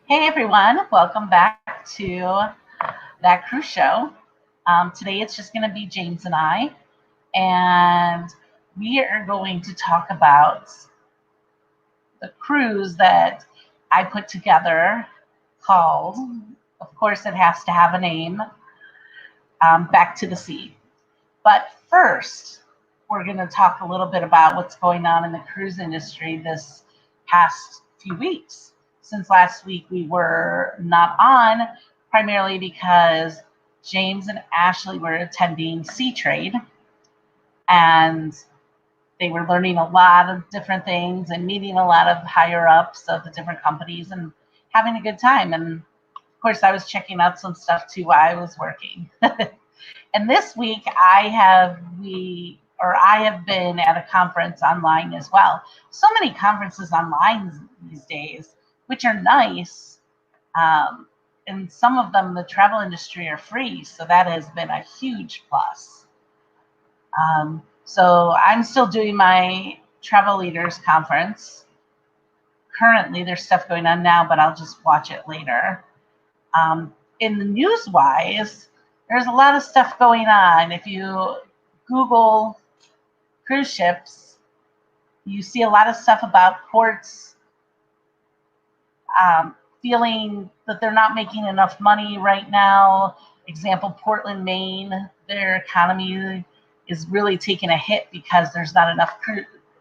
Hey everyone, welcome back to that cruise show. Today it's just going to be James and I, and we are going to talk about the cruise that I put together called, of course, it has to have a name, Back to the Sea. But first, we're going to talk a little bit about what's going on in the cruise industry this past few weeks. Since last week we were not on, primarily because James and Ashley were attending Sea Trade and they were learning a lot of different things and meeting a lot of higher ups of the different companies and having a good time. And of course, I was checking out some stuff too while I was working. And this week I have been at a conference online as well. So many conferences online these days, which are nice. And some of them, the travel industry, are free. So that has been a huge plus. So I'm still doing my travel leaders conference. Currently, there's stuff going on now, but I'll just watch it later. In the news wise, there's a lot of stuff going on. If you Google cruise ships, you see a lot of stuff about ports feeling that they're not making enough money right now. Example, Portland, Maine, their economy is really taking a hit because there's not enough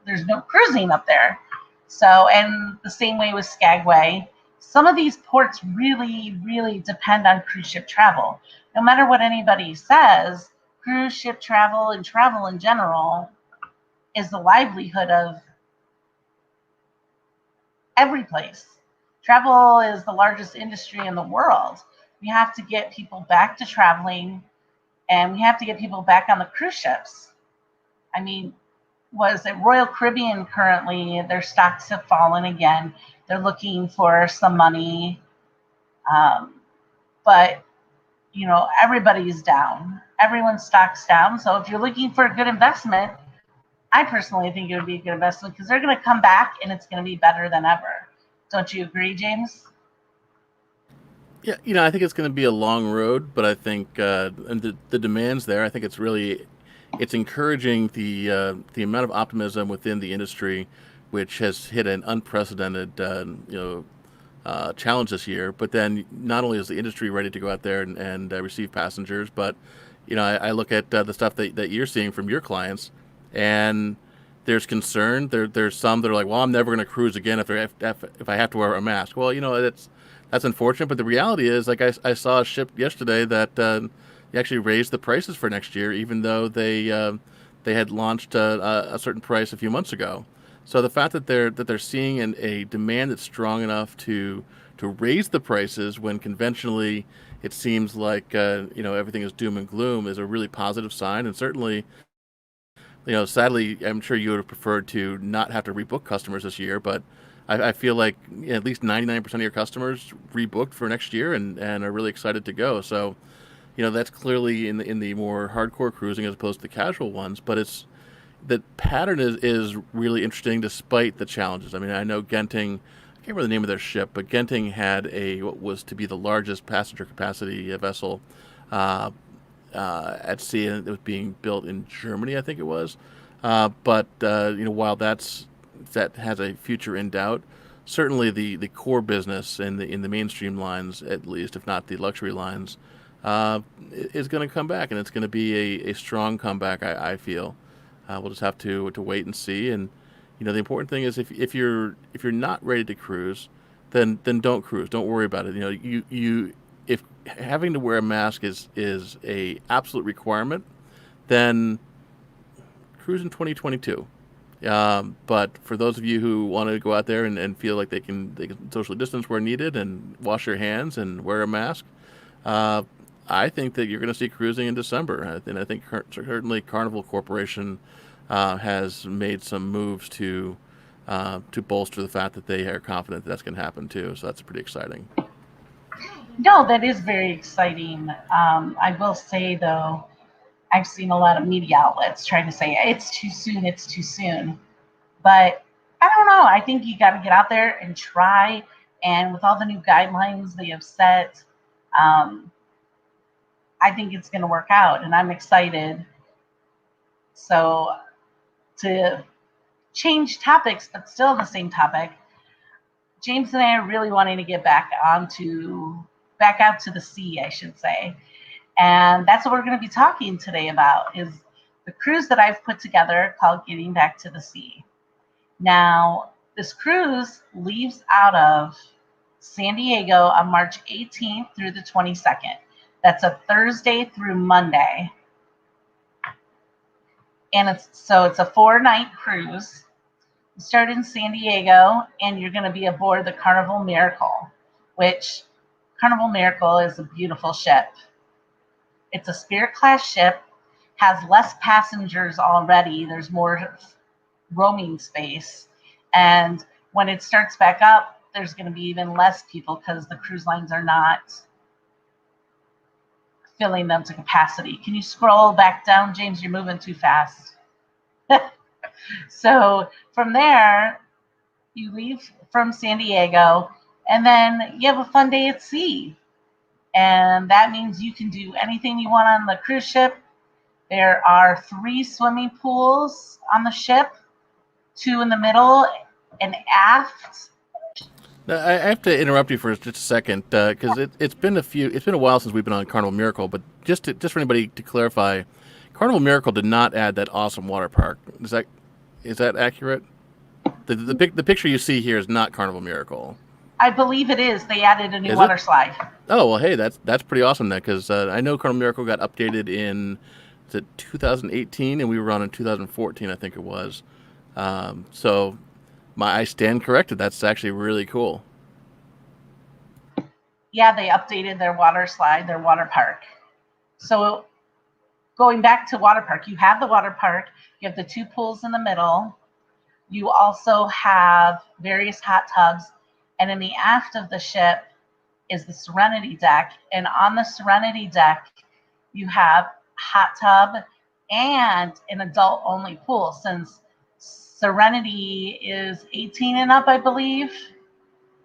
there's no cruising up there. So, and the same way with Skagway, some of these ports really, really depend on cruise ship travel. No matter what anybody says, cruise ship travel and travel in general is the livelihood of every place. Travel is the largest industry in the world. We have to get people back to traveling and we have to get people back on the cruise ships. I mean, was it Royal Caribbean currently? Their stocks have fallen again. They're looking for some money. But, everybody's down. Everyone's stock's down. So if you're looking for a good investment, I personally think it would be a good investment because they're going to come back and it's going to be better than ever. Don't you agree, James? Yeah, I think it's going to be a long road, but I think and the demands there. I think it's encouraging the amount of optimism within the industry, which has hit an unprecedented challenge this year. But then not only is the industry ready to go out there and receive passengers, but I look at the stuff that you're seeing from your clients, and there's concern. There's some that are like, well, I'm never going to cruise again if I have to wear a mask. Well, that's unfortunate, but the reality is, like I saw a ship yesterday that they actually raised the prices for next year, even though they had launched a certain price a few months ago. So the fact that they're seeing a demand that's strong enough to raise the prices when conventionally it seems like everything is doom and gloom is a really positive sign, and certainly sadly, I'm sure you would have preferred to not have to rebook customers this year, but I feel like at least 99% of your customers rebooked for next year and are really excited to go. So, that's clearly in the more hardcore cruising as opposed to the casual ones, but the pattern is really interesting despite the challenges. I mean, I know Genting, I can't remember the name of their ship, but Genting had what was to be the largest passenger capacity vessel uh, at sea, and it was being built in Germany, I think it was. But while that has a future in doubt, certainly the core business in the mainstream lines, at least, if not the luxury lines, is going to come back, and it's going to be a strong comeback. I feel. We'll just have to wait and see. And the important thing is if you're not ready to cruise, then don't cruise. Don't worry about it. You if having to wear a mask is a absolute requirement, then cruise in 2022. But for those of you who want to go out there and feel like they can socially distance where needed and wash your hands and wear a mask, uh, I think that you're going to see cruising in December. And I think certainly Carnival Corporation has made some moves to bolster the fact that they are confident that that's going to happen too. So that's pretty exciting. No, that is very exciting. I will say, though, I've seen a lot of media outlets trying to say it's too soon, But I don't know. I think you got to get out there and try And with all the new guidelines they have set, um, I think it's going to work out, and I'm excited. So, to change topics, but still the same topic, James and I are really wanting to get back out to the sea, I should say. And that's what we're going to be talking today about is the cruise that I've put together called Getting Back to the Sea. Now, this cruise leaves out of San Diego on March 18th through the 22nd. That's a Thursday through Monday. And it's a 4-night cruise. You start in San Diego, and you're going to be aboard the Carnival Miracle, which Carnival Miracle is a beautiful ship. It's a Spirit class ship, has less passengers already. There's more roaming space. And when it starts back up, there's going to be even less people because the cruise lines are not filling them to capacity. Can you scroll back down, James? You're moving too fast. So from there, you leave from San Diego, and then you have a fun day at sea. And that means you can do anything you want on the cruise ship. There are 3 swimming pools on the ship, 2 in the middle and aft. Now, I have to interrupt you for just a second because it's been a while since we've been on Carnival Miracle. But just for anybody to clarify, Carnival Miracle did not add that awesome water park. Is that accurate? The picture you see here is not Carnival Miracle. I believe it is. They added a new water slide. Oh well, hey, that's pretty awesome then, because I know Carnival Miracle got updated in 2018, and we were on in 2014, I think it was. So I stand corrected. That's actually really cool. Yeah, they updated their water slide, their water park. So going back to water park, you have the water park. You have the 2 pools in the middle. You also have various hot tubs. And in the aft of the ship is the Serenity Deck. And on the Serenity Deck, you have hot tub and an adult-only pool, since Serenity is 18 and up, I believe.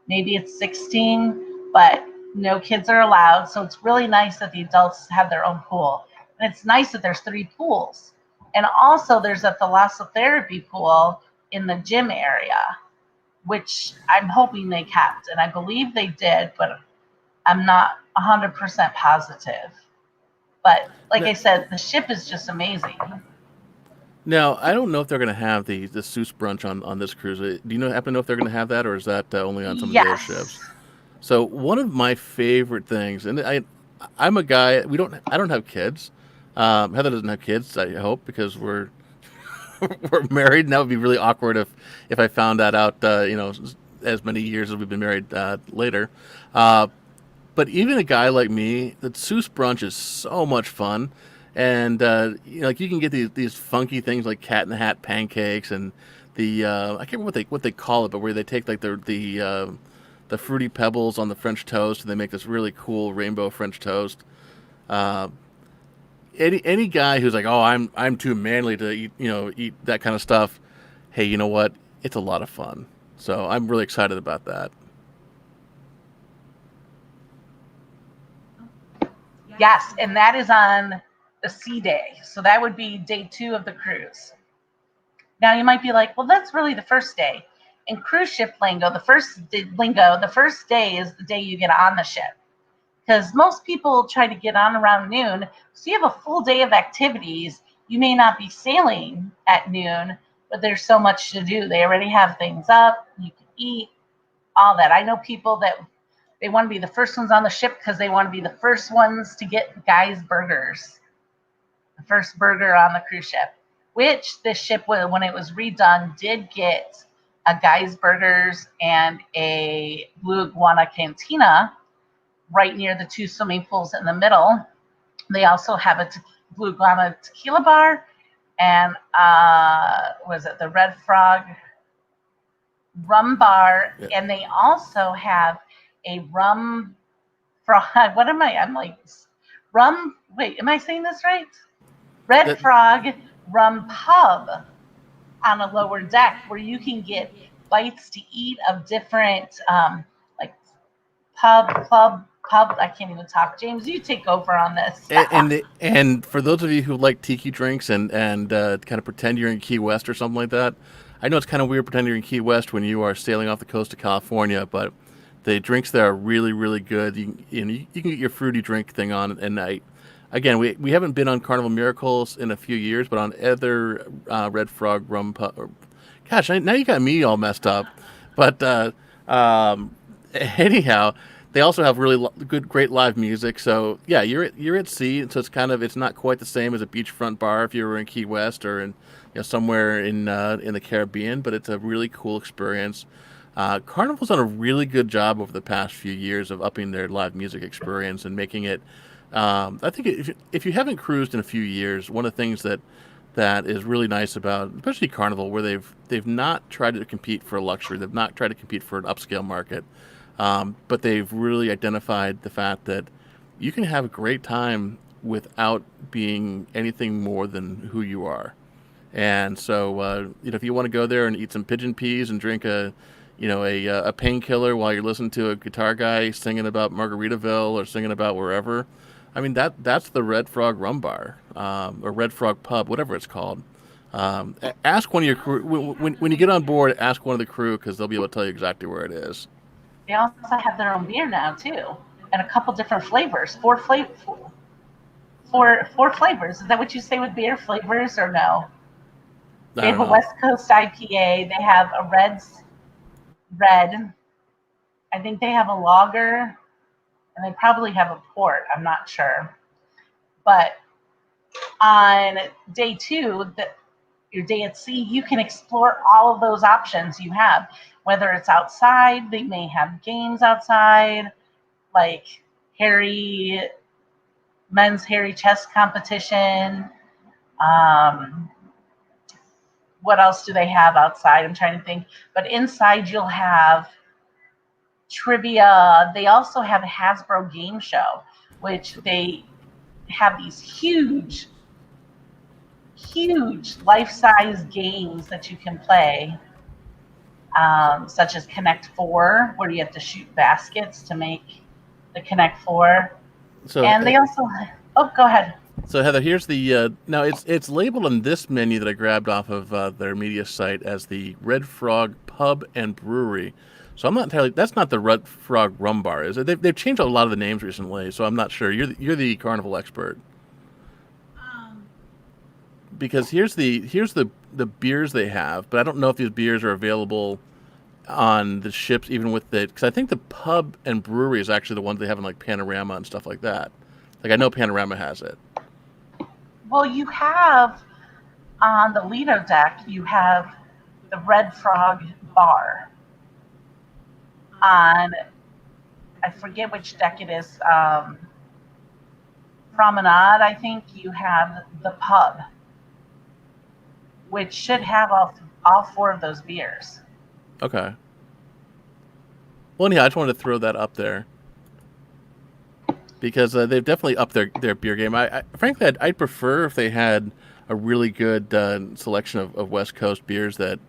Maybe it's 16, but no kids are allowed. So it's really nice that the adults have their own pool. And it's nice that there's 3 pools. And also there's a thalassotherapy pool in the gym area, which I'm hoping they kept. And I believe they did, but I'm not 100% positive. But like I said, the ship is just amazing. Now, I don't know if they're going to have the Seuss brunch on this cruise. Do you happen to know if they're going to have that, or is that only on some of their ships? So one of my favorite things, and I'm a guy. I don't have kids. Heather doesn't have kids. I hope, because we're married, and that would be really awkward if I found that out. As many years as we've been married later. But even a guy like me, the Seuss brunch is so much fun. And like you can get these funky things like cat in the hat pancakes, and I can't remember what they call it, but where they take like the fruity pebbles on the French toast, and they make this really cool rainbow French toast. Any guy who's like, oh, I'm too manly to eat that kind of stuff. Hey, you know what? It's a lot of fun. So I'm really excited about that. Yes, and that is on the sea day. So that would be day 2 of the cruise. Now you might be like, well, that's really the first day. In cruise ship lingo, the first day is the day you get on the ship. Because most people try to get on around noon. So you have a full day of activities. You may not be sailing at noon, but there's so much to do. They already have things up. You can eat, all that. I know people that they want to be the first ones on the ship because they want to be the first ones to get Guy's Burgers. The first burger on the cruise ship, which this ship, when it was redone, did get a Guy's Burgers and a Blue Iguana Cantina right near the 2 swimming pools in the middle. They also have a Blue Iguana tequila bar and was it the Red Frog rum bar, yeah. And they also have a rum frog. What am I? I'm like rum. Wait, am I saying this right? Red Frog rum pub on a lower deck where you can get bites to eat of different like pub. I can't even talk. James, you take over on this. And for those of you who like tiki drinks and kind of pretend you're in Key West or something like that, I know it's kind of weird pretending you're in Key West when you are sailing off the coast of California, but the drinks there are really, really good. You can get your fruity drink thing on, and again, we haven't been on Carnival Miracles in a few years, but on other Red Frog rum pub. Gosh, now you got me all messed up. But anyhow, they also have really great live music. So yeah, you're at sea, so it's not quite the same as a beachfront bar if you were in Key West or in somewhere in the Caribbean, but it's a really cool experience. Carnival's done a really good job over the past few years of upping their live music experience and making it. I think if you haven't cruised in a few years, one of the things that is really nice about, especially Carnival, where they've not tried to compete for luxury, they've not tried to compete for an upscale market, but they've really identified the fact that you can have a great time without being anything more than who you are. And so, if you want to go there and eat some pigeon peas and drink a painkiller while you're listening to a guitar guy singing about Margaritaville or singing about wherever, I mean that's the Red Frog Rum Bar or Red Frog Pub, whatever it's called. Ask one of your crew when you get on board. Ask one of the crew because they'll be able to tell you exactly where it is. They also have their own beer now too, and a couple different flavors. Four flavors. Is that what you say with beer flavors or no? They have a West Coast IPA. They have a red. I think they have a lager, and they probably have a port. I'm not sure. But on day 2, your day at sea, you can explore all of those options you have. Whether it's outside, they may have games outside, like men's hairy chest competition. What else do they have outside? I'm trying to think. But inside, you'll have trivia. They also have a Hasbro game show, which they have these huge life-size games that you can play, such as Connect 4, where you have to shoot baskets to make the Connect 4. And they also... Oh, go ahead. So Heather, here's the now it's labeled on this menu that I grabbed off of their media site as the Red Frog Pub and Brewery. So I'm not entirely. That's not the Red Frog Rum Bar, is it? They've changed a lot of the names recently, so I'm not sure. You're the Carnival expert. Because here's the beers they have, but I don't know if these beers are available on the ships, even with the. Because I think the pub and brewery is actually the ones they have in like Panorama and stuff like that. Like I know Panorama has it. Well, you have on the Lido deck, you have the Red Frog Bar. On, I forget which deck it is, Promenade, I think you have the pub, which should have all 4 of those beers. Okay. Well, anyhow, I just wanted to throw that up there because they've definitely upped their beer game. Frankly, I'd prefer if they had a really good selection of West Coast beers that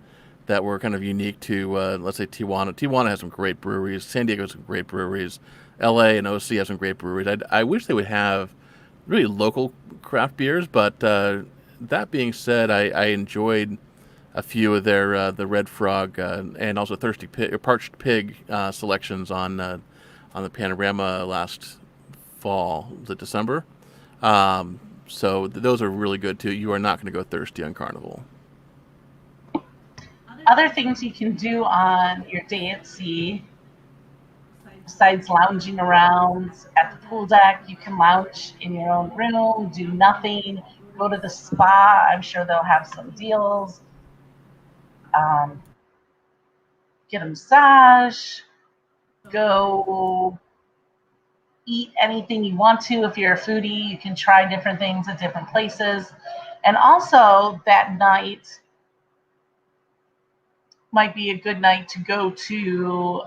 were kind of unique to, let's say, Tijuana. Tijuana has some great breweries. San Diego has some great breweries. LA and OC have some great breweries. I wish they would have really local craft beers, but that being said, I enjoyed a few of their the Red Frog and also Thirsty Pig or Parched Pig selections on the Panorama last fall. Was it December? So those are really good too. You are not going to go thirsty on Carnival. Other things you can do on your day at sea, besides lounging around at the pool deck, you can lounge in your own room, do nothing, go to the spa. I'm sure they'll have some deals. Get a massage, go eat anything you want to. If you're a foodie, you can try different things at different places. And also that night might be a good night to go to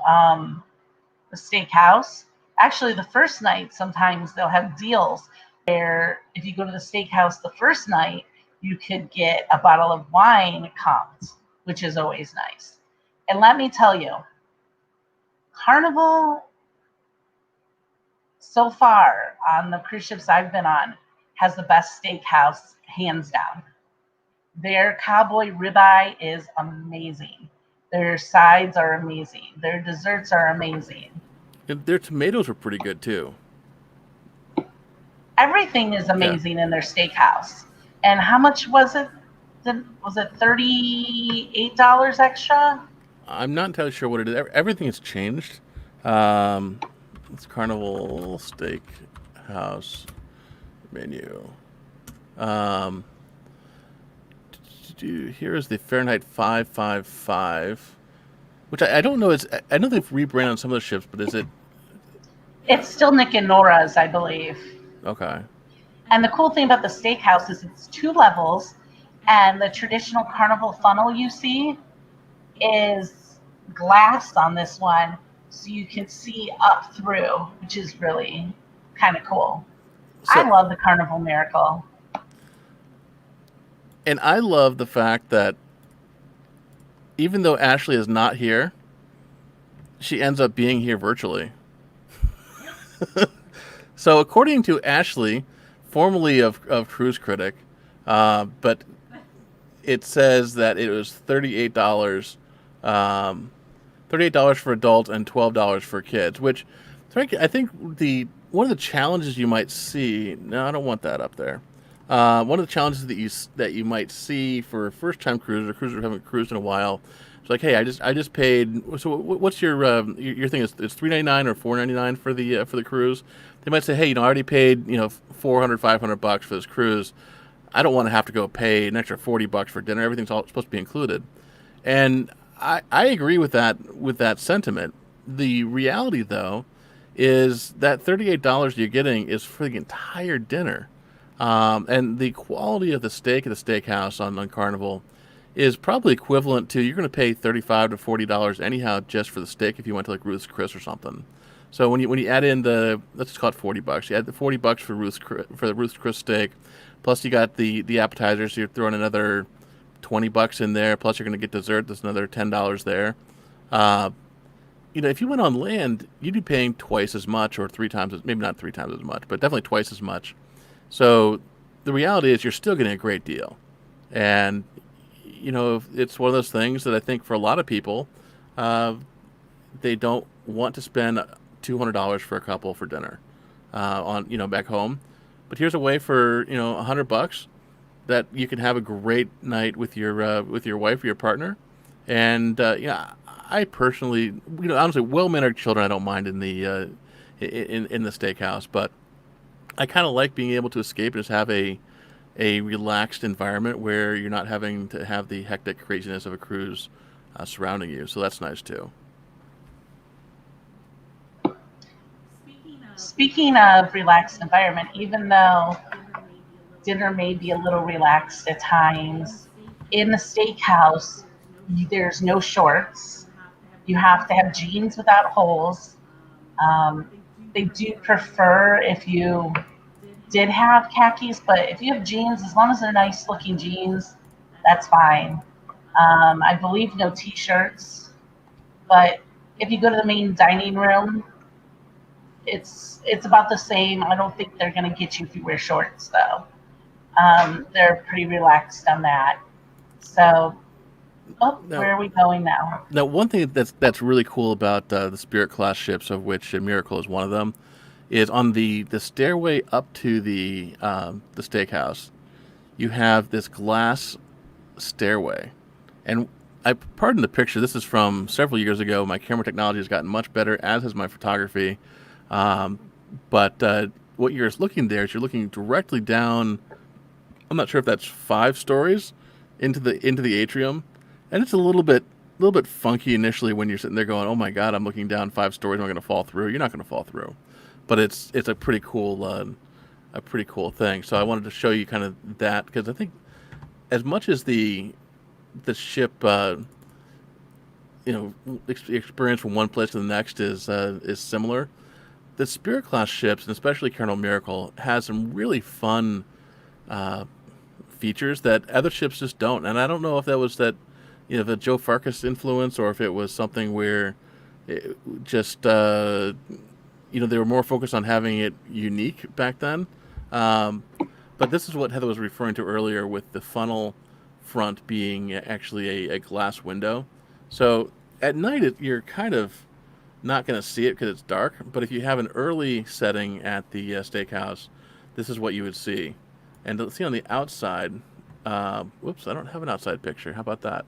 the steakhouse. Actually, the first night, sometimes they'll have deals where if you go to the steakhouse the first night, you could get a bottle of wine comped, which is always nice. And let me tell you, Carnival so far on the cruise ships I've been on, has the best steakhouse, hands down. Their cowboy ribeye is amazing. Their sides are amazing. Their desserts are amazing. And their tomatoes were pretty good too. Everything is Yeah. amazing in their steakhouse. And how much was it? Was it $38 extra? I'm not entirely sure what it is. Everything has changed. It's Carnival Steakhouse menu. Um, Here is the Fahrenheit 555, which I don't know. I know they've rebranded on some of the ships, but is it It's still Nick and Nora's, I believe. okay? And the cool thing about the steakhouse is it's 2 levels, and the traditional Carnival funnel you see is glass on this one, so you can see up through, which is really kind of cool. I So, love the Carnival Miracle. and I love the fact that even though Ashley is not here, she ends up being here virtually. So, according to Ashley, formerly of Cruise Critic, but it says that it was $38 for adults and $12 for kids. Which, frankly, I think the one of the challenges you might see. No, I don't want that up there. One of the challenges that you might see for a first time cruiser, cruiser who haven't cruised in a while. It's like, hey, I just paid. So what's your thing? Is it's $3.99 or $4.99 for the cruise? They might say, hey, I already paid $400-$500 for this cruise. I don't want to have to go pay an extra $40 for dinner. Everything's all supposed to be included, and I agree with that sentiment. The reality, though, is that $38 you're getting is for the entire dinner, and the quality of the steak at the steakhouse on Carnival is probably equivalent to you're going to pay $35 to $40 anyhow just for the steak if you went to like Ruth's Chris or something. So when you add in let's just call it $40, you add the $40 for the Ruth's Chris steak, plus you got the appetizers. So you're throwing another $20 in there. Plus you're going to get dessert. There's another $10 there. Uh, if you went on land, you'd be paying twice as much, or maybe not 3 times as much, but definitely twice as much. So the reality is you're still getting a great deal, and it's one of those things that I think for a lot of people, they don't want to spend $200 for a couple for dinner on back home. But here's a way for $100 that you can have a great night with your wife or your partner. And I personally, honestly, well-mannered children I don't mind in the steakhouse, but I kind of like being able to escape and just have a relaxed environment where you're not having to have the hectic craziness of a cruise surrounding you. So that's nice too. Speaking of relaxed environment, even though dinner may be a little relaxed at times, in the steakhouse, there's no shorts. You have to have jeans without holes. They do prefer if you did have khakis, but if you have jeans, as long as they're nice looking jeans, that's fine. I believe no t-shirts, but if you go to the main dining room, it's about the same. I don't think they're going to get you if you wear shorts, though. They're pretty relaxed on that. So, where are we going now? Now, one thing that's really cool about the Spirit class ships, of which Miracle is one of them, is on the stairway up to the steakhouse. You have this glass stairway, and I pardon the picture. This is from several years ago. My camera technology has gotten much better, as has my photography. But what you're looking there is you're looking directly down. I'm not sure if that's 5 stories into the atrium, and it's a little bit funky initially when you're sitting there going, "Oh my God, I'm looking down 5 stories. I'm going to fall through." You're not going to fall through, but it's a pretty cool thing. So I wanted to show you kind of that, because I think as much as the ship experience from one place to the next is similar, the Spirit class ships, and especially Carnival Miracle, has some really fun features that other ships just don't. And I don't know if that was the Joe Farkas influence, or if it was something where it just they were more focused on having it unique back then. Um, but this is what Heather was referring to earlier with the funnel front being actually a glass window. So at night, you're kind of not going to see it because it's dark. But if you have an early setting at the steakhouse, this is what you would see. And let's see on the outside. Whoops, I don't have an outside picture. How about that?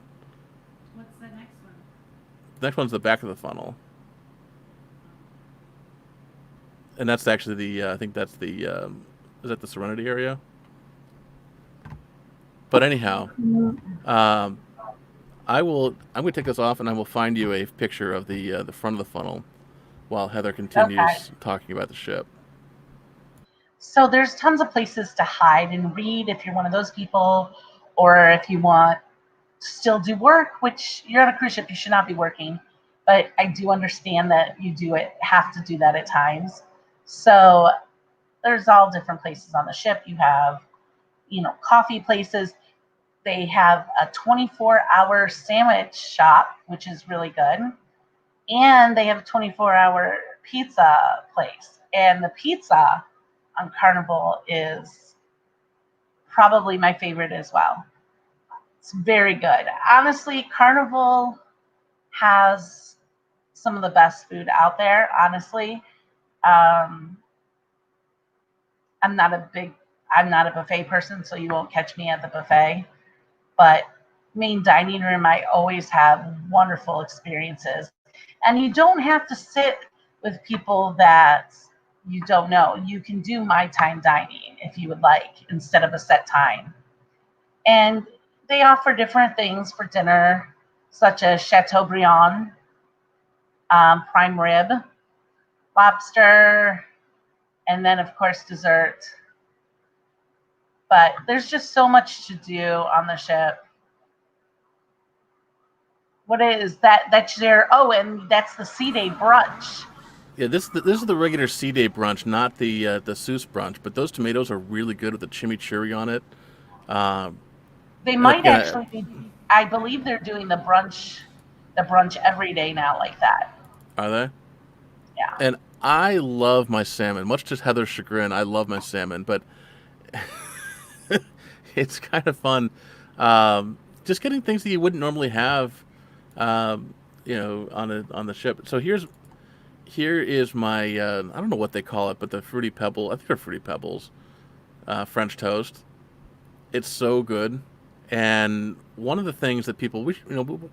What's the next one? The next one's the back of the funnel, and that's actually the. I think that's the. Is that the Serenity area? But anyhow, um, I will. I'm going to take this off, and I will find you a picture of the front of the funnel, while Heather Okay. continues talking about the ship. So there's tons of places to hide and read if you're one of those people, or if you want to still do work, which you're on a cruise ship, you should not be working. But I do understand that you do it have to do that at times. So there's all different places on the ship. You have, coffee places. They have a 24-hour sandwich shop, which is really good. And they have a 24-hour pizza place. And the pizza on Carnival is probably my favorite as well. It's very good. Honestly, Carnival has some of the best food out there, honestly. Um, I'm not a big I'm not a buffet person, so you won't catch me at the buffet. But main dining room, I always have wonderful experiences. And you don't have to sit with people that you don't know. You can do my time dining if you would like instead of a set time. And they offer different things for dinner, such as Chateaubriand, prime rib, lobster, and then, of course, dessert. But there's just so much to do on the ship. What is that? That's their, oh, and that's the sea day brunch. Yeah, this is the regular C Day brunch, not the Seuss brunch. But those tomatoes are really good with the chimichurri on it. Um, They and might again, actually be, I believe they're doing the brunch every day now like that. are they? Yeah. And I love my salmon, much to Heather's chagrin. I love my salmon, but it's kind of fun. Just getting things that you wouldn't normally have, on the ship. So here is my I don't know what they call it, but the fruity pebble. I think they're fruity pebbles. French toast. It's so good. And one of the things that people,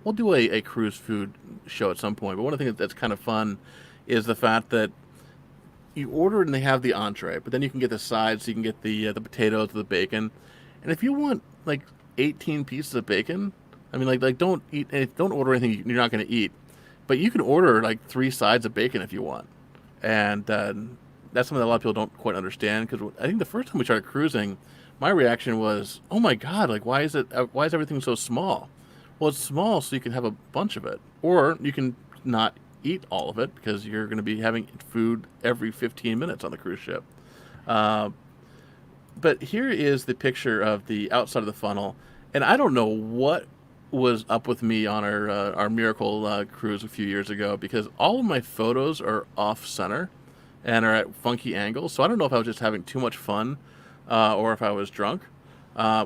we'll do a cruise food show at some point. But one of the things that's kind of fun is the fact that you order it and they have the entree, but then you can get the sides. So you can get the potatoes, the bacon, and if you want like 18 pieces of bacon, I mean, like don't order anything you're not going to eat, but you can order like 3 sides of bacon if you want, and that's something that a lot of people don't quite understand because I think the first time we started cruising, my reaction was, "Oh my God! Like, why is everything so small?" Well, it's small so you can have a bunch of it, or you can not eat all of it because you're going to be having food every 15 minutes on the cruise ship. Uh, but here is the picture of the outside of the funnel, and I don't know what was up with me on our Miracle cruise a few years ago because all of my photos are off center and are at funky angles. So I don't know if I was just having too much fun, or if I was drunk,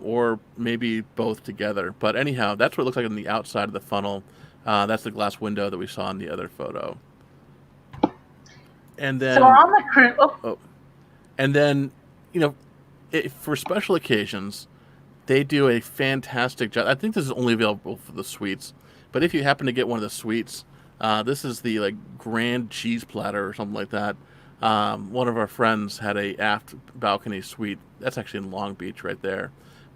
or maybe both together. But anyhow, that's what it looks like on the outside of the funnel. That's the glass window that we saw in the other photo. And So then, on the cruise, oh, oh, and then, you know, for special occasions, they do a fantastic job. I think this is only available for the suites, but if you happen to get one of the suites, this is the like grand cheese platter or something like that. One of our friends had a aft balcony suite. That's actually in Long Beach, right there.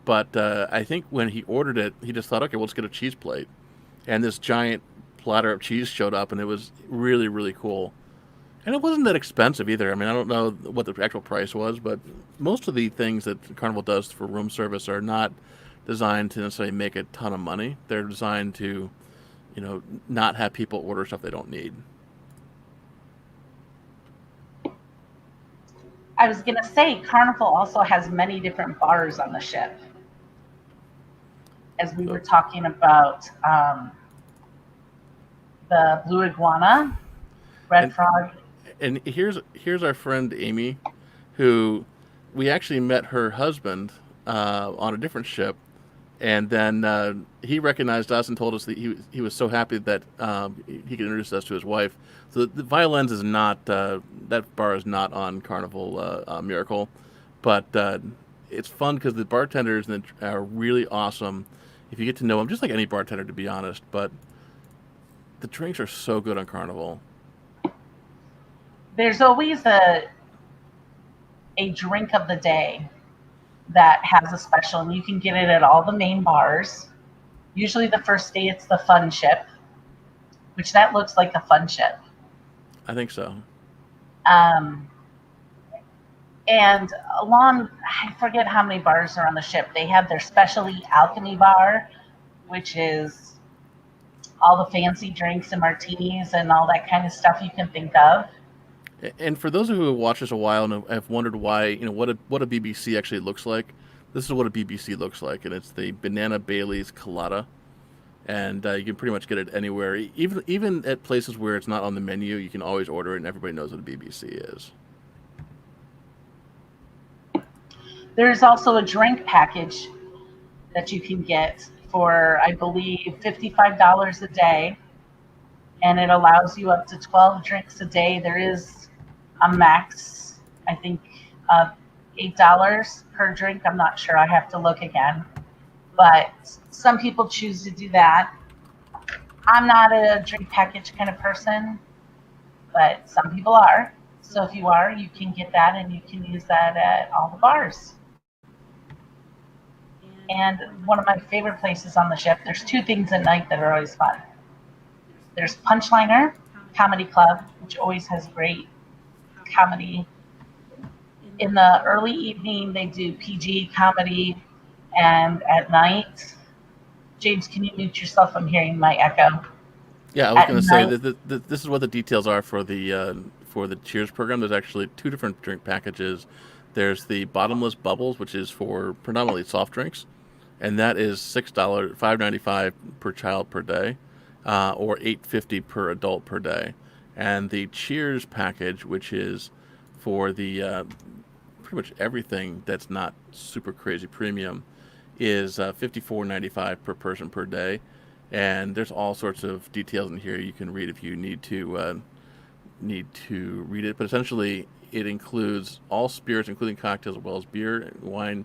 But I think when he ordered it, he just thought, okay, well, let's get a cheese plate, and this giant platter of cheese showed up, and it was really, really cool. And it wasn't that expensive either. I mean, I don't know what the actual price was, but most of the things that Carnival does for room service are not designed to necessarily make a ton of money. They're designed to, not have people order stuff they don't need. I was going to say Carnival also has many different bars on the ship, as we were So, talking about the Blue Iguana, Red and Frog. And here's our friend Amy, who we actually met her husband on a different ship, and then he recognized us and told us that he was so happy that he could introduce us to his wife. So the Violins is not that bar is not on Carnival Miracle, but it's fun because the bartenders are really awesome. If you get to know them, just like any bartender, to be honest. But the drinks are so good on Carnival. There's always a drink of the day that has a special, and you can get it at all the main bars. Usually the first day it's the fun ship, which that looks like a fun ship. I think so. Um, and along, I forget how many bars are on the ship. They have their specialty alchemy bar, which is all the fancy drinks and martinis and all that kind of stuff you can think of. And for those who have watched us a while and have wondered why, what a BBC actually looks like, this is what a BBC looks like, and it's the Banana Bailey's Colada, and you can pretty much get it anywhere, even at places where it's not on the menu. You can always order it, and everybody knows what a BBC is. There's also a drink package that you can get for, I believe, $55 a day, and it allows you up to 12 drinks a day. There is a max, I think, of $8 per drink. I'm not sure. I have to look again. But some people choose to do that. I'm not a drink package kind of person, but some people are. So if you are, you can get that and you can use that at all the bars. And one of my favorite places on the ship, there's two things at night that are always fun. There's Punchliner Comedy Club, which always has great comedy. In the early evening, they do PG comedy, and at night, James, can you mute yourself? I'm hearing my echo. Yeah, I was At going to say night, that this is what the details are for the Cheers program. There's actually two different drink packages. There's the bottomless bubbles, which is for predominantly soft drinks, and that is $5.95 per child per day, or $8.50 per adult per day. And the Cheers package, which is for the pretty much everything that's not super crazy premium, is $54.95 per person per day. And there's all sorts of details in here you can read if you need to read it. But essentially, it includes all spirits, including cocktails, as well as beer and wine,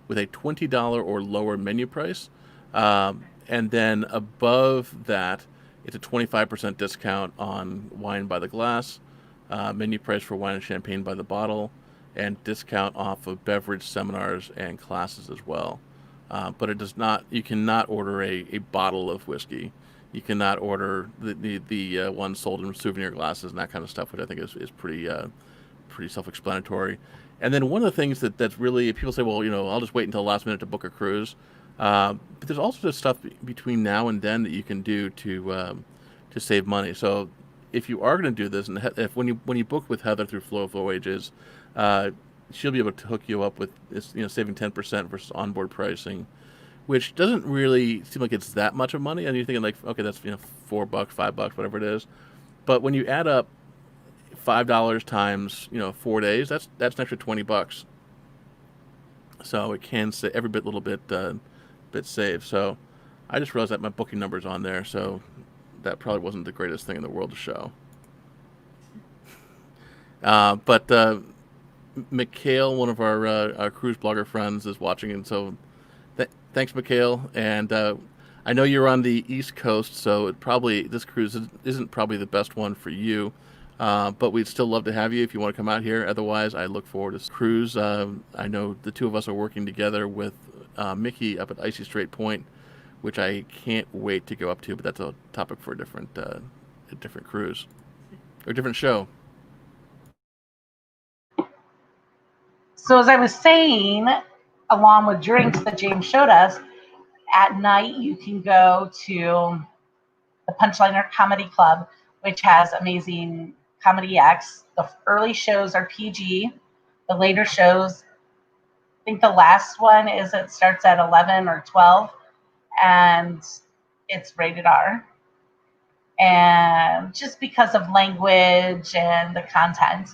with a $20 or lower menu price. And then above that, it's a 25% discount on wine by the glass, menu price for wine and champagne by the bottle, and discount off of beverage seminars and classes as well. But it does not. You cannot order a bottle of whiskey. You cannot order the one sold in souvenir glasses and that kind of stuff, which I think is pretty self-explanatory. And then one of the things that's really, people say, well, I'll just wait until the last minute to book a cruise. But there's also just stuff between now and then that you can do to save money. So if you are going to do this, and if when you book with Heather through Flow Wages, she'll be able to hook you up with this, saving 10% versus onboard pricing, which doesn't really seem like it's that much of money. And you're thinking like, okay, that's $4, $5, whatever it is. But when you add up $5 times 4 days, that's an extra $20. So it can say every little bit saved. So I just realized that my booking number's on there, so that probably wasn't the greatest thing in the world to show. But Mikhail, one of our cruise blogger friends, is watching, and so thanks, Mikhail. And I know you're on the East Coast, so this cruise isn't probably the best one for you. But we'd still love to have you if you want to come out here. Otherwise, I look forward to this cruise. I know the two of us are working together with Mickey up at Icy Strait Point, which I can't wait to go up to. But that's a topic for a different cruise or a different show. so as I was saying, along with drinks that James showed us, at night you can go to the Punchliner Comedy Club, which has amazing comedy acts. The early shows are PG. The later shows, I think the last one it starts at 11 or 12, and it's rated R. and just because of language and the content.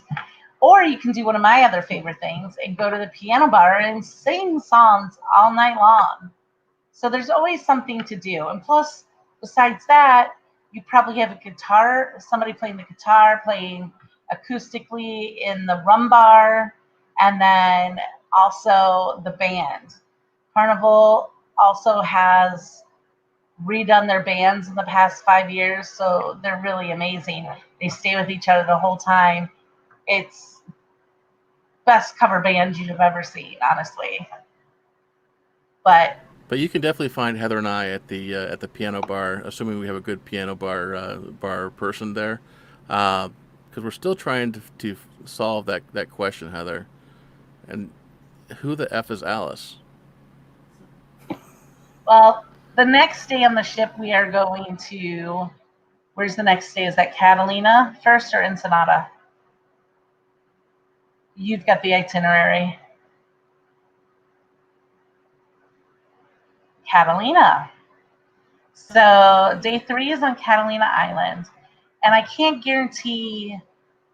Or you can do one of my other favorite things and go to the piano bar and sing songs all night long. So there's always something to do. And plus, besides that, you probably have a guitar, somebody playing the guitar, playing acoustically in the rum bar, and then also the band. Carnival also has redone their bands in the past 5 years, so they're really amazing. They stay with each other the whole time. It's best cover band you've ever seen, honestly. But But you can definitely find Heather and I at the piano bar, assuming we have a good piano bar person there, because we're still trying to solve that question, Heather. And who the f is Alice? well, the next day on the ship we are going to. Where's the next day? Is that Catalina first or Ensenada? You've got the itinerary. Catalina. So day 3 is on Catalina Island. And I can't guarantee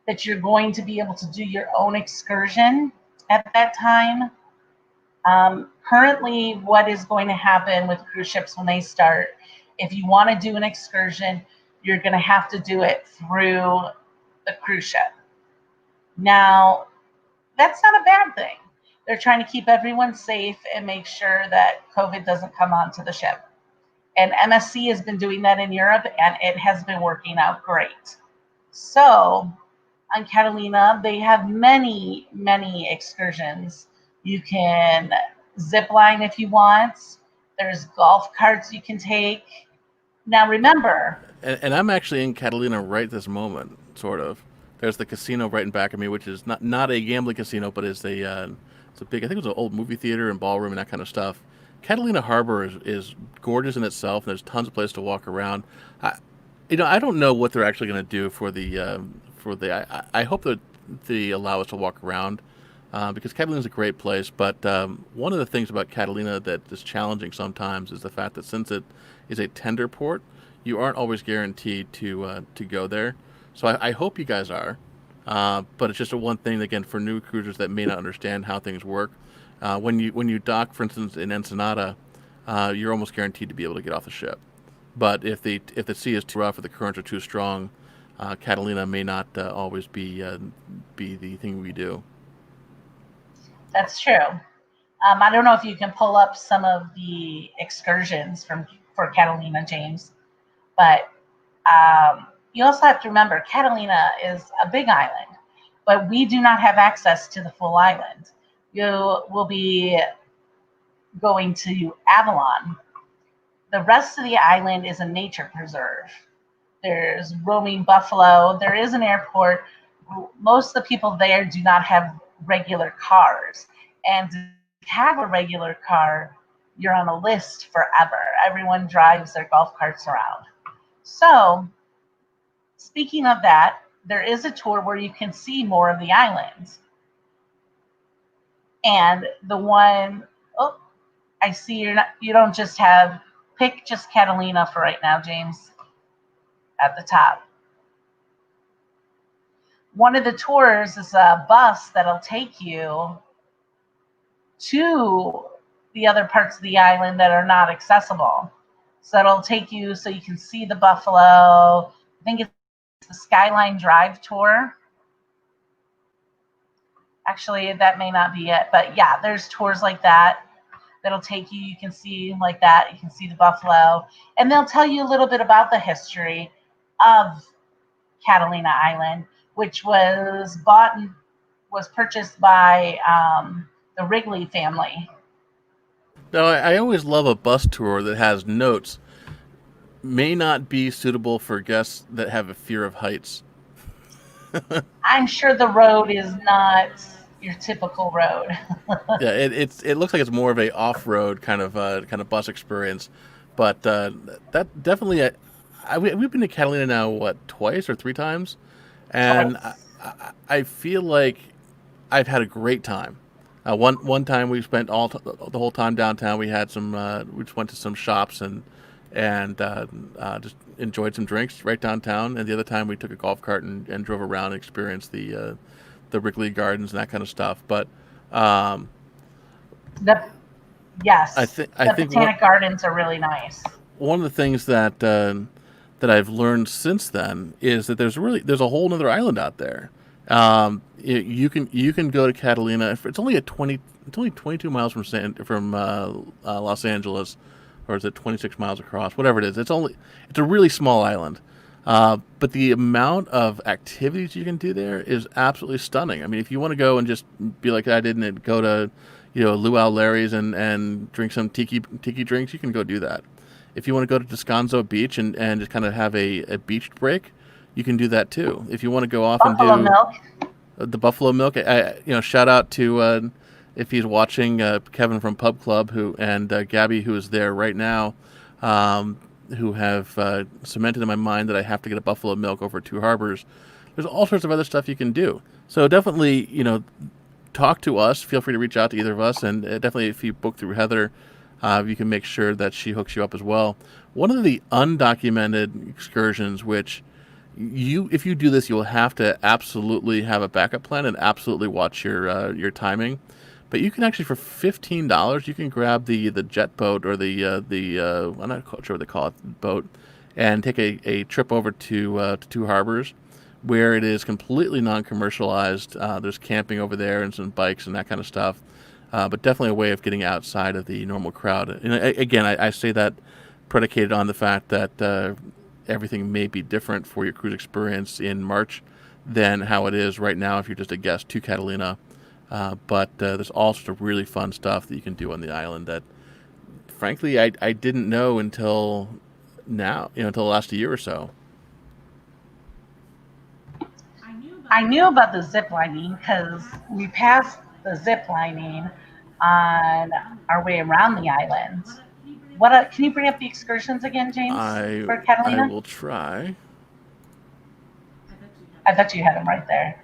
that you're going to be able to do your own excursion at that time. Currently, what is going to happen with cruise ships when they start, if you want to do an excursion, you're going to have to do it through the cruise ship. Now, that's not a bad thing. They're trying to keep everyone safe and make sure that COVID doesn't come onto the ship. And MSC has been doing that in Europe, and it has been working out great. So on Catalina, they have many, many excursions. You can zip line if you want. There's golf carts you can take. Now remember, And I'm actually in Catalina right this moment, sort of. There's the casino right in back of me, which is not a gambling casino, but it's a big. I think it was an old movie theater and ballroom and that kind of stuff. Catalina Harbor is gorgeous in itself, and there's tons of places to walk around. I, I don't know what they're actually going to do for the. I hope that they allow us to walk around because Catalina is a great place. But one of the things about Catalina that is challenging sometimes is the fact that since it is a tender port, you aren't always guaranteed to go there. So I hope you guys are. But it's just a one thing again for new cruisers that may not understand how things work. When you dock, for instance, in Ensenada, you're almost guaranteed to be able to get off the ship. But if the sea is too rough or the currents are too strong, Catalina may not always be the thing we do. that's true. I don't know if you can pull up some of the excursions for Catalina, James, but you also have to remember Catalina is a big island, but we do not have access to the full island. You will be going to Avalon. The rest of the island is a nature preserve. There's roaming buffalo. There is an airport. Most of the people there do not have regular cars. And to have a regular car, you're on a list forever. Everyone drives their golf carts around. So, speaking of that, there is a tour where you can see more of the islands. And the one, oh, I see you don't just have, pick just Catalina for right now, James, at the top. One of the tours is a bus that'll take you to the other parts of the island that are not accessible. So it'll take you so you can see the buffalo. I think it's the Skyline Drive tour. Actually, that may not be it, but yeah, there's tours like that that'll take you. You can see like that. You can see the buffalo, and they'll tell you a little bit about the history of Catalina Island, which was purchased by the Wrigley family. Now, I always love a bus tour that has notes. May not be suitable for guests that have a fear of heights. I'm sure the road is not your typical road. Yeah, it looks like it's more of a off road kind of bus experience, but that definitely we've been to Catalina now what twice or three times, and Twice. I feel like I've had a great time. One time we spent the whole time downtown. We had some we just went to some shops and and just enjoyed some drinks right downtown. And the other time we took a golf cart and drove around and experienced the Wrigley Gardens and that kind of stuff. But um, The I yes, think I the think one Botanic Gardens are really nice. one of the things that I've learned since then is that there's a whole other island out there. You can go to Catalina. It's only 22 miles from Los Angeles, or is it 26 miles across? Whatever it is, it's a really small island. But the amount of activities you can do there is absolutely stunning. I mean, if you want to go and just be like I did and go to, Luau Larry's and drink some tiki drinks, you can go do that. If you want to go to Descanso Beach and just kind of have a beach break, you can do that too. If you want to go off and Buffalo do milk. the Buffalo Milk, shout out to if he's watching, Kevin from Pub Club and Gabby who is there right now, who have cemented in my mind that I have to get a Buffalo Milk over at Two Harbors. There's all sorts of other stuff you can do. So definitely, talk to us. Feel free to reach out to either of us, and definitely if you book through Heather, you can make sure that she hooks you up as well. One of the undocumented excursions, which if you do this, you'll have to absolutely have a backup plan and absolutely watch your timing. But you can actually, for $15, you can grab the jet boat or the I'm not sure what they call it, boat, and take a trip over to Two Harbors, where it is completely non-commercialized. There's camping over there and some bikes and that kind of stuff. But definitely a way of getting outside of the normal crowd. And again, I say that predicated on the fact that everything may be different for your cruise experience in March than how it is right now if you're just a guest to Catalina. But there's all sorts of really fun stuff that you can do on the island that, frankly, I didn't know until now, until the last year or so. I knew about the zip lining because we passed the zip lining on our way around the island. Can you bring up the excursions again, James, I for I Catalina? will try. I bet you had them right there.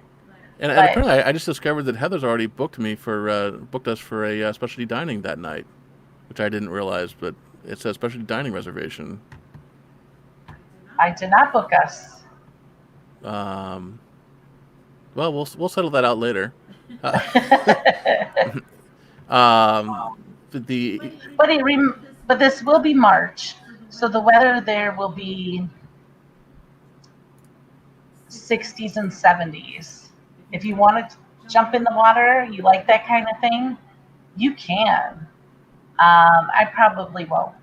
And But apparently, I just discovered that Heather's already booked us for a specialty dining that night, which I didn't realize. But it says specialty dining reservation. I did not book us. Um, well, we'll settle that out later. Uh, the but but this will be March, so the weather there will be 60s and 70s. If you want to jump in the water, you like that kind of thing, you can. I probably won't.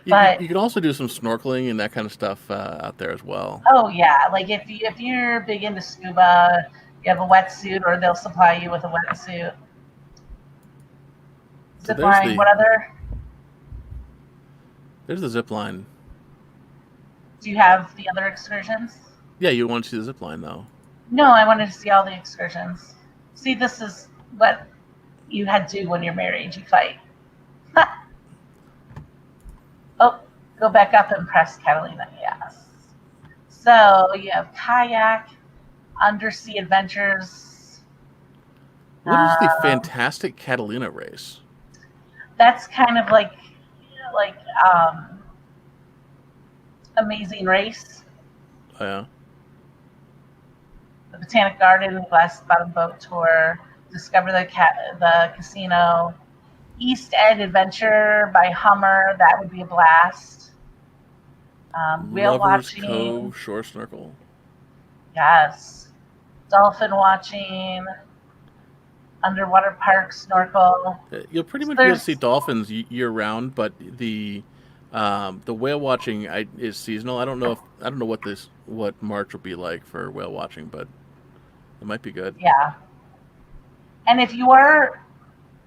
But you can also do some snorkeling and that kind of stuff out there as well. oh yeah, like if you're big into scuba, you have a wetsuit, or they'll supply you with a wetsuit. So Zip line. What other? there's the zip line. Do you have the other excursions? Yeah, you want to see the zip line though. No, I wanted to see all the excursions. See, this is what you had to do when you're married. You fight. Oh, go back up and press Catalina. Yes. So you have kayak, undersea adventures. What is the fantastic Catalina race? That's kind of like Amazing Race. Oh, yeah. The Botanic Garden, Glass Bottom Boat Tour, Discover the Casino, East End Adventure by Hummer. That would be a blast. Whale Lovers watching. Cove Shore Snorkel. Yes. Dolphin watching. Underwater park snorkel. You'll pretty much be able to see dolphins year round, but the whale watching is seasonal. I don't know what March will be like for whale watching, but it might be good. Yeah. And if you are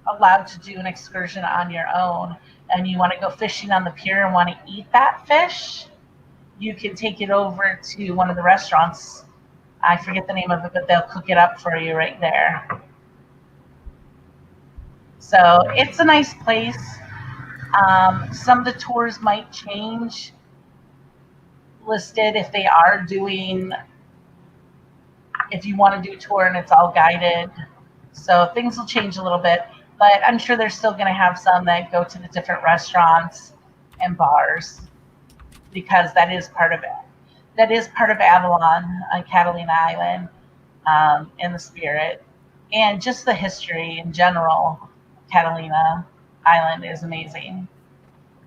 allowed to do an excursion on your own and you want to go fishing on the pier and want to eat that fish, you can take it over to one of the restaurants. I forget the name of it, but they'll cook it up for you right there. So it's a nice place. Some of the tours might change listed if they are doing, if you want to do a tour and it's all guided. So things will change a little bit, but I'm sure they're still going to have some that go to the different restaurants. and bars, because that is part of it. That is part of Avalon on Catalina Island, in the spirit, and just the history in general. Catalina Island is amazing.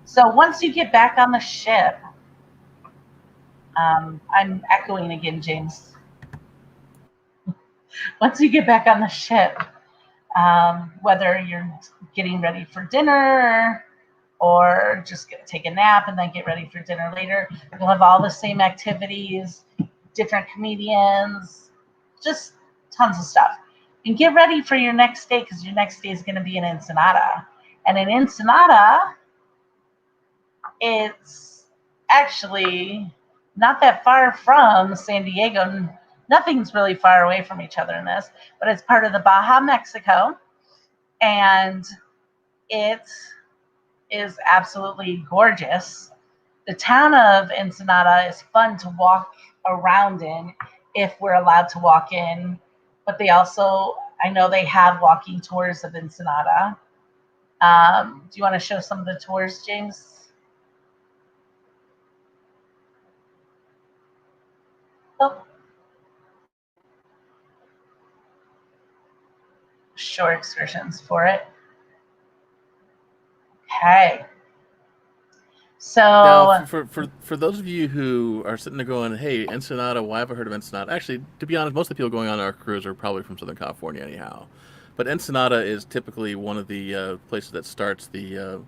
So once you get back on the ship, I'm echoing again, James. Once you get back on the ship, whether you're getting ready for dinner or just take a nap and then get ready for dinner later, you'll have all the same activities, different comedians, just tons of stuff. And get ready for your next day, because your next day is going to be in Ensenada. And in Ensenada, it's actually not that far from San Diego. Nothing's really far away from each other in this, but it's part of the Baja, Mexico. And it is absolutely gorgeous. The town of Ensenada is fun to walk around in if we're allowed to walk in, but they also, I know they have walking tours of Ensenada. Do you want to show some of the tours, James? Oh, shore excursions for it. Okay. Now, So, for those of you who are sitting there going, "Hey, Ensenada, why have I heard of Ensenada?" Actually, to be honest, most of the people going on our cruise are probably from Southern California, anyhow. But Ensenada is typically one of the places that starts the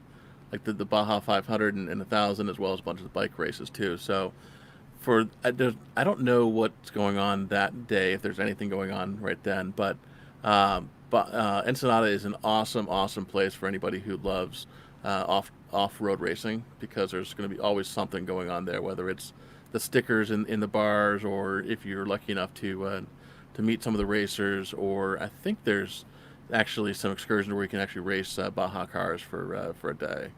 like the Baja 500 and 1,000, as well as a bunch of the bike races too. So I don't know what's going on that day, if there's anything going on right then, but Ensenada is an awesome place for anybody who loves off road racing, because there's going to be always something going on there, whether it's the stickers in the bars, or if you're lucky enough to meet some of the racers, or I think there's actually some excursions where you can actually race Baja cars for a day.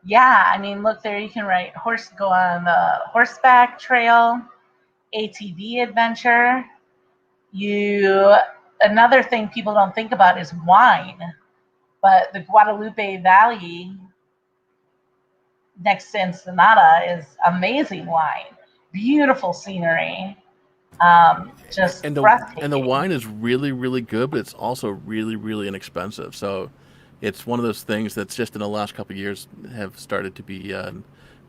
yeah, I mean, look there, you can go on the horseback trail, ATV adventure. You Another thing people don't think about is wine, but the Guadalupe Valley next to Ensenada is amazing wine, beautiful scenery, just And the breathtaking. wine is really good, but it's also really inexpensive. So it's one of those things that's just in the last couple of years have started to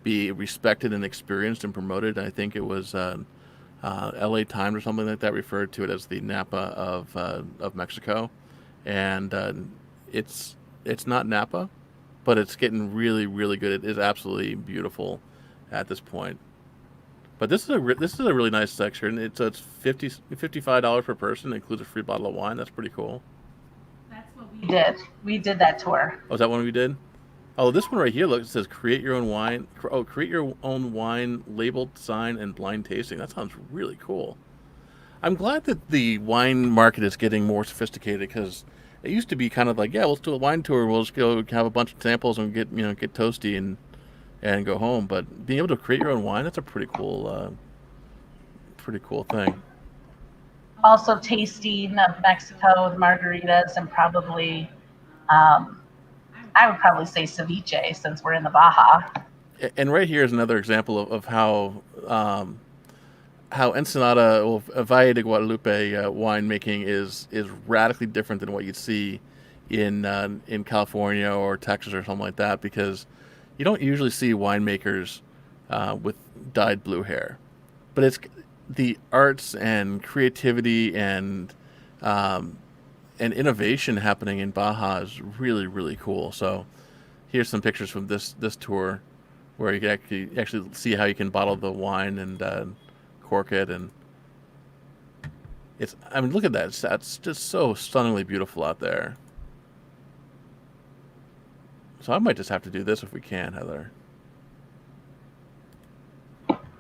be respected and experienced and promoted. And I think it was L.A. Times or something like that referred to it as the Napa of Mexico, and it's not Napa, but it's getting really good. It is absolutely beautiful at this point. But this is a really nice section. It's 55 dollars per person. It includes a free bottle of wine. That's pretty cool. That's what we did. We did that tour. Oh, is that one we did? Oh, this one right here, look, it says create your own wine. Oh, create your own wine, labeled, sign, and blind tasting. That sounds really cool. I'm glad that the wine market is getting more sophisticated, because it used to be kind of like, yeah, let's do a wine tour. We'll just go have a bunch of samples and get toasty and go home. But being able to create your own wine, that's a pretty cool thing. Also tasting of Mexico with margaritas, and probably, um, I would probably say ceviche, since we're in the Baja. And right here is another example of how Ensenada, well, Valle de Guadalupe winemaking is radically different than what you'd see in California or Texas or something like that, because you don't usually see winemakers with dyed blue hair, but it's the arts and creativity and innovation happening in Baja is really cool. So here's some pictures from this tour, where you can actually see how you can bottle the wine and cork it, and I mean, look at that. It's just so stunningly beautiful out there. So I might just have to do this if we can, Heather.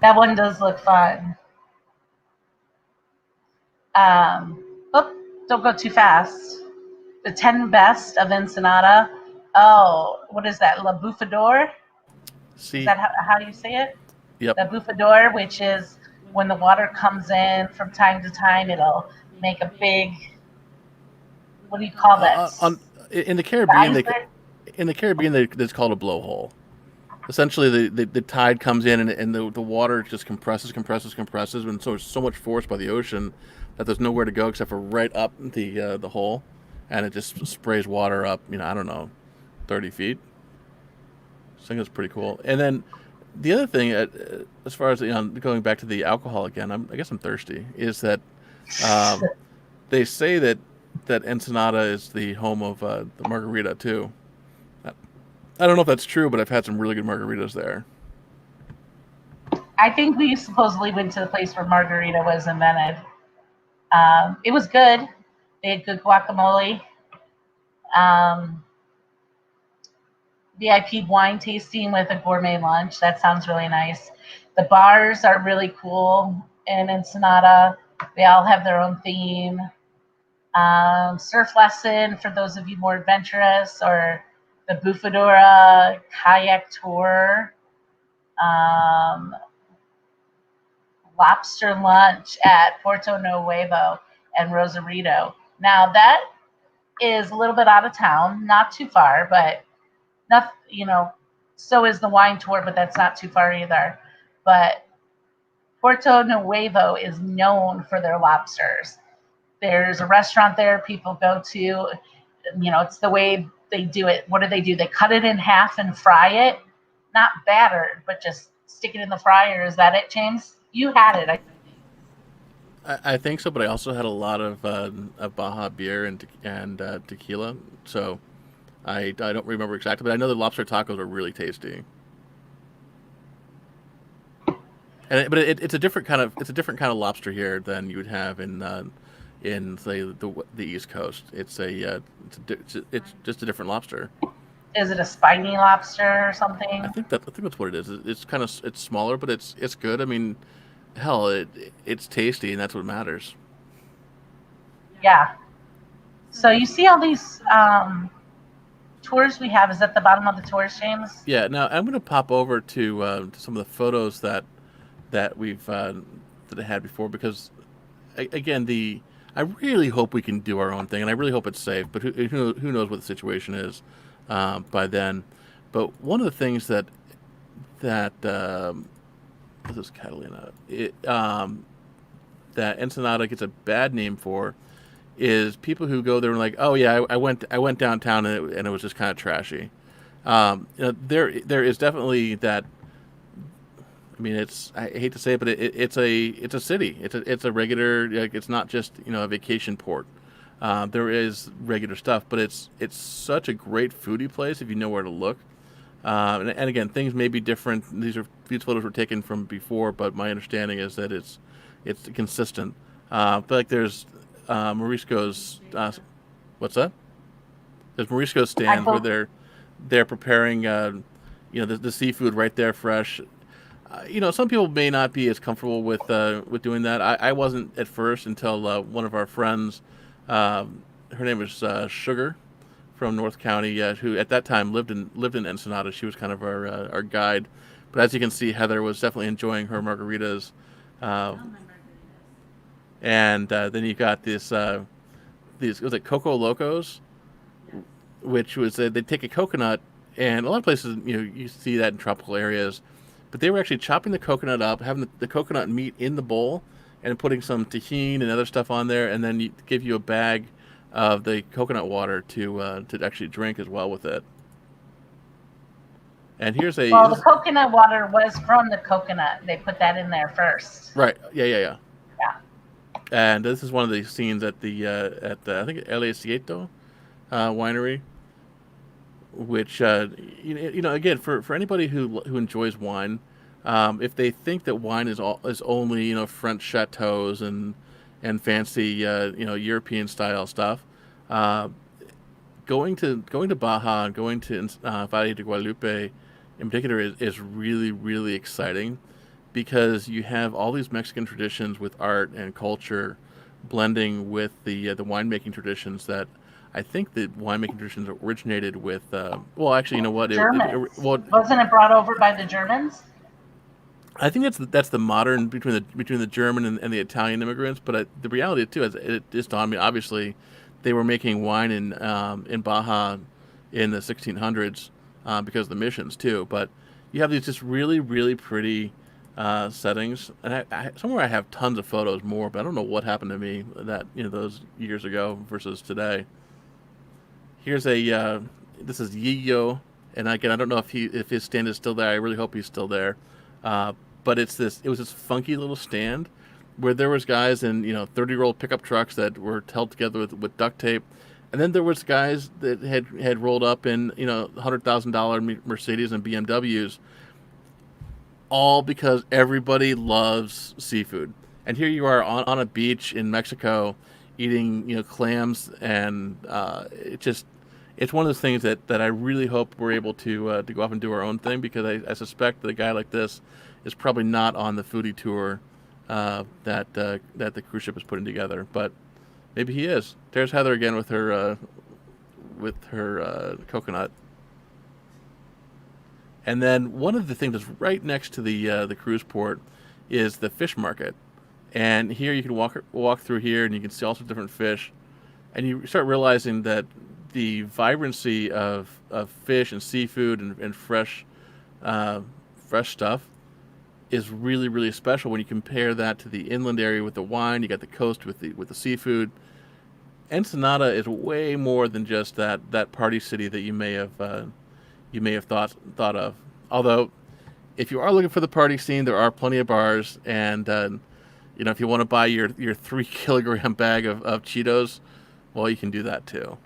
That one does look fun. Oh, don't go too fast. The 10 best of Ensenada. Oh, what is that? La Bufador? Is See, that how do you say it? yep. La Bufador, which is when the water comes in from time to time, it'll make a big, what do you call that? On In the The Caribbean, iceberg. it's called a blowhole. Essentially, the tide comes in and the water just compresses, and so much force by the ocean that there's nowhere to go except for right up the hole, and it just sprays water up. I don't know, 30 feet. I think it's pretty cool. And then the other thing, as far as going back to the alcohol again, I guess I'm thirsty. Is that um, they say that Ensenada is the home of the margarita too. I don't know if that's true, but I've had some really good margaritas there. I think we supposedly went to the place where margarita was invented. It was good. They had good guacamole. Um, VIP wine tasting with a gourmet lunch. That sounds really nice. The bars are really cool in Ensenada. They all have their own theme. Surf lesson for those of you more adventurous, or the Bufadora kayak tour. Um, Lobster lunch at Porto Nuevo and Rosarito. Now that is a little bit out of town, not too far, but not, so is the wine tour, but that's not too far either. But Porto Nuevo is known for their lobsters. There's a restaurant there people go to. It's the way they do it. What do? They cut it in half and fry it, not battered, but just stick it in the fryer. Is that it, James? You had it. I think so, but I also had a lot of Baja beer and tequila, so I don't remember exactly, but I know the lobster tacos are really tasty. But it's a different kind of lobster here than you would have in say the East Coast. It's just a different lobster. Is it a spiny lobster or something? I think that's what it is. It's smaller, but it's good. I mean, hell, it's tasty, and that's what matters. Yeah. So you see all these tours we have. Is at the bottom of the tours, James? Yeah. Now I'm going to pop over to some of the photos that we've that I had before, because again, I really hope we can do our own thing, and I really hope it's safe. But who knows what the situation is by then? But one of the things that this is Catalina, that Ensenada gets a bad name for is people who go there and like, oh yeah, I went downtown and it was just kind of trashy. There is definitely that. I mean, I hate to say it, but it's a city. It's a regular. Like, it's not just a vacation port. There is regular stuff, but it's such a great foodie place if you know where to look. And again, things may be different. These photos were taken from before, but my understanding is that it's consistent. But like there's Morisco's. What's that? There's Morisco's stand where they're preparing the seafood right there, fresh. Some people may not be as comfortable with doing that. I wasn't at first until one of our friends, her name is Sugar, from North County, who at that time lived in Ensenada. She was kind of our guide. But as you can see, Heather was definitely enjoying her margaritas. Uh, and then you got these was it Coco Locos, which was they take a coconut, and a lot of places you see that in tropical areas, but they were actually chopping the coconut up, having the coconut meat in the bowl, and putting some tahini and other stuff on there, and then give you a bag of the coconut water to actually drink as well with it. And here's Well, the coconut water was from the coconut. They put that in there first. Right. Yeah. Yeah. And this is one of the scenes at the I think El Acieto winery, which again for anybody who enjoys wine, if they think that wine is only French chateaus and fancy European style stuff, going to Baja and going to Valle de Guadalupe in particular is really, really exciting, because you have all these Mexican traditions with art and culture blending with the winemaking traditions that I think the winemaking traditions originated with. Well, actually, you know what? Germans. Wasn't it brought over by the Germans? I think that's the modern between the German and the Italian immigrants. But the reality too is it just dawned me. Obviously, they were making wine in Baja in the 1600s because of the missions too. But you have these just really really pretty settings, and somewhere I have tons of photos more, but I don't know what happened to me that those years ago versus today. Here's a this is Yiyo, and again I don't know if his stand is still there. I really hope he's still there. Uh, but it was this funky little stand where there was guys in 30-year-old pickup trucks that were held together with duct tape, and then there was guys that had rolled up in $100,000 Mercedes and BMWs, all because everybody loves seafood. And here you are on a beach in Mexico eating clams, and it's one of those things that I really hope we're able to go off and do our own thing, because I suspect that a guy like this is probably not on the foodie tour that the cruise ship is putting together, but maybe he is. There's Heather again with her coconut. And then one of the things that's right next to the cruise port is the fish market. And here you can walk through here, and you can see all sorts of different fish, and you start realizing that the vibrancy of fish and seafood and fresh stuff is really really special when you compare that to the inland area with the wine. You got the coast with the seafood. Ensenada is way more than just that party city that you may have thought of. Although, if you are looking for the party scene, there are plenty of bars, and if you want to buy your 3 kilogram bag of Cheetos, well, you can do that too.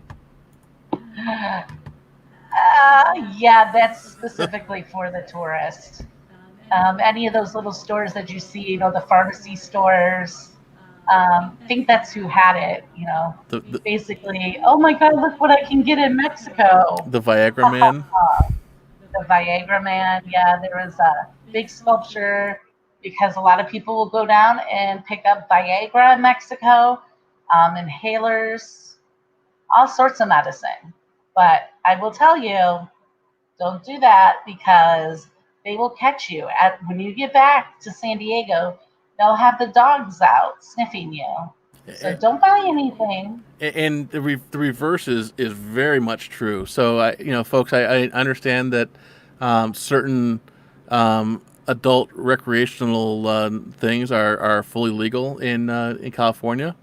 Yeah, that's specifically for the tourist. Any of those little stores that you see, the pharmacy stores, think that's who had it. Basically, oh my God, look what I can get in Mexico. The Viagra Man. The Viagra Man. Yeah, there was a big sculpture because a lot of people will go down and pick up Viagra in Mexico, inhalers, all sorts of medicine. But I will tell you, don't do that, because they will catch you. When you get back to San Diego, they'll have the dogs out sniffing you. So don't buy anything. And the reverse is very much true. So folks, I understand that certain adult recreational things are fully legal in California.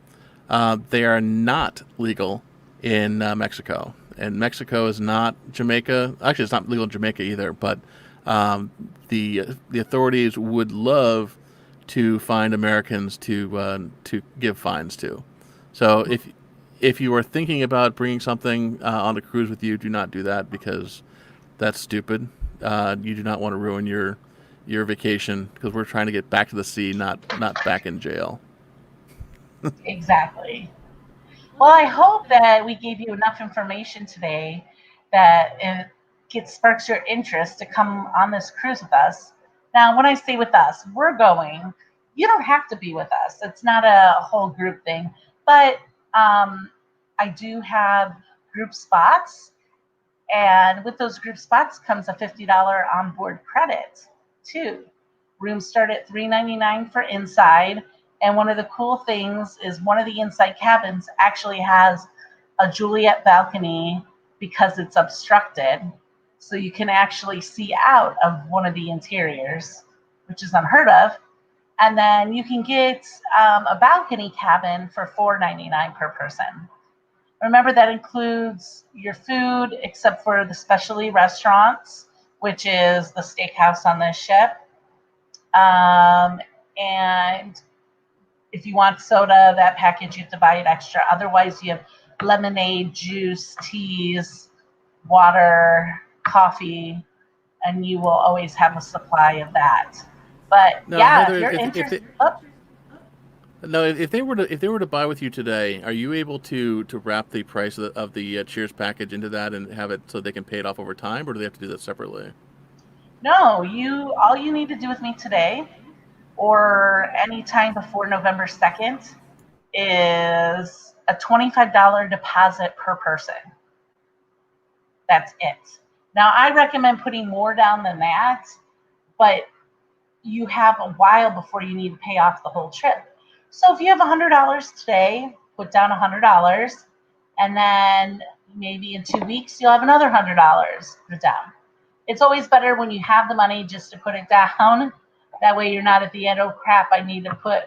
They are not legal in Mexico, and Mexico is not Jamaica. Actually, it's not legal in Jamaica either. But the authorities would love to find Americans to give fines to. So if you are thinking about bringing something on the cruise with you, do not do that, because that's stupid. You do not want to ruin your vacation, because we're trying to get back to the sea, not back in jail. Exactly. Well, I hope that we gave you enough information today that sparks your interest to come on this cruise with us. Now, when I say with us, we're going. You don't have to be with us. It's not a whole group thing, but I do have group spots, and with those group spots comes a $50 onboard credit too. Rooms start at $3.99 for inside, and one of the cool things is one of the inside cabins actually has a Juliet balcony because it's obstructed, so you can actually see out of one of the interiors, which is unheard of. And then you can get a balcony cabin for $4.99 per person. Remember, that includes your food, except for the specialty restaurants, which is the steakhouse on the ship. And if you want soda, that package, you have to buy it extra. Otherwise, you have lemonade, juice, teas, water, coffee, and you will always have a supply of that. But Now, yeah, Heather, if you're interested. if they were to buy with you today, are you able to wrap the price of the Cheers package into that and have it so they can pay it off over time, or do they have to do that separately? No, all you need to do with me today or any time before November 2nd is a $25 deposit per person. That's it. Now, I recommend putting more down than that, but you have a while before you need to pay off the whole trip. So if you have $100 today, put down $100. and then maybe in 2 weeks you'll have another $100 put down. It's always better when you have the money just to put it down. That way you're not at the end, oh crap, I need to put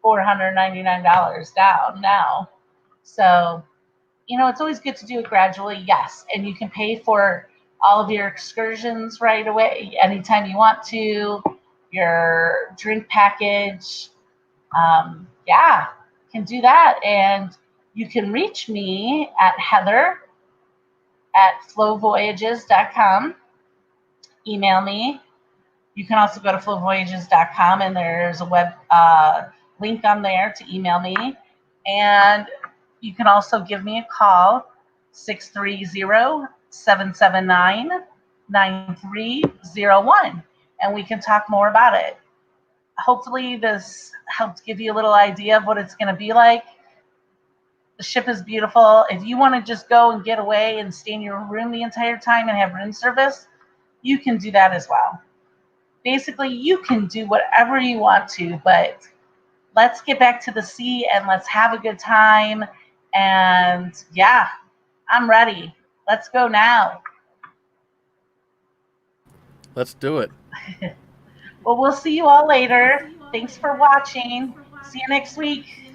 $499 down now. So, it's always good to do it gradually, yes. And you can pay for all of your excursions right away, anytime you want to, your drink package. Yeah, can do that. And you can reach me at heather@flowvoyages.com. Email me. You can also go to flowvoyages.com, and there's a web link on there to email me. And you can also give me a call, 630-779-9301, and we can talk more about it. Hopefully this helped give you a little idea of what it's going to be like. The ship is beautiful. If you want to just go and get away and stay in your room the entire time and have room service, you can do that as well. Basically, you can do whatever you want to, but let's get back to the sea and let's have a good time. And yeah, I'm ready. Let's go now. Let's do it. Well, we'll see you all later. Thanks for watching. See you next week.